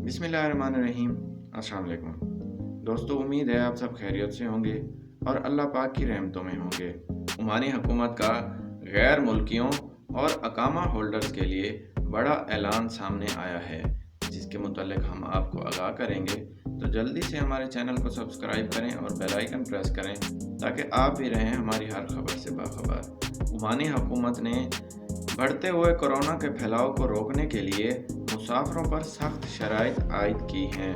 बिस्मिल्लाहिर्रहमानिर्रहीम। अस्सलाम वालेकुम दोस्तों, उम्मीद है आप सब खैरियत से होंगे और अल्लाह पाक की रहमतों में होंगे। ओमानी हुकूमत का गैर मुल्कियों और अकामा होल्डर्स के लिए बड़ा ऐलान सामने आया है, जिसके मुतालिक हम आपको आगाह करेंगे। तो जल्दी से हमारे चैनल को सब्सक्राइब करें और बेल आइकन प्रेस करें ताकि आप भी रहें हमारी हर खबर से बाखबर। ओमानी हुकूमत ने बढ़ते हुए कोरोना के फैलाव को रोकने के लिए मुसाफिरों पर सख्त शराइत आयद की हैं।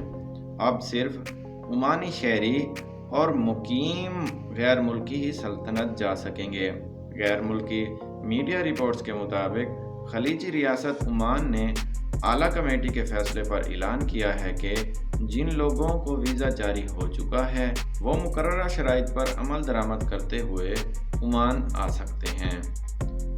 अब सिर्फ ओमानी शहरी और मुकीम गैर मुल्की ही सल्तनत जा सकेंगे। गैर मुल्की मीडिया रिपोर्ट्स के मुताबिक खलीजी रियासत ओमान ने आला कमेटी के फैसले पर ऐलान किया है कि जिन लोगों को वीज़ा जारी हो चुका है वो मुकर्ररा शराइत पर अमल दरामद करते हुए ओमान आ सकते हैं।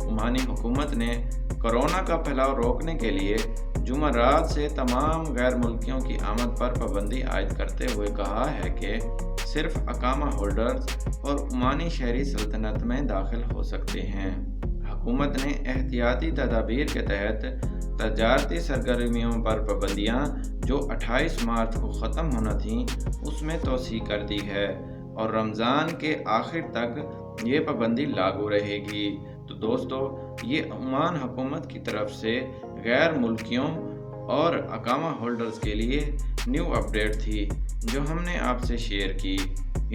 ओमानी हुकूमत ने कोरोना का फैलाव रोकने के लिए जुमेरात से तमाम गैर मुल्कियों की आमद पर पाबंदी आयद करते हुए कहा है कि सिर्फ अकामा होल्डर्स और ओमानी शहरी सल्तनत में दाखिल हो सकते हैं। हुकूमत ने एहतियाती तदाबीर के तहत तजारती सरगर्मियों पर पाबंदियाँ जो 28 मार्च को ख़त्म होना थीं उसमें तोसी कर दी है और रमज़ान के आखिर तक ये पाबंदी लागू रहेगी। तो दोस्तों, ये ओमान हुकूमत की तरफ से गैर मुल्कियों और अकामा होल्डर्स के लिए न्यू अपडेट थी जो हमने आपसे शेयर की।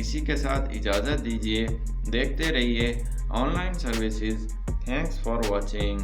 इसी के साथ इजाज़त दीजिए। देखते रहिए online services. Thanks for watching.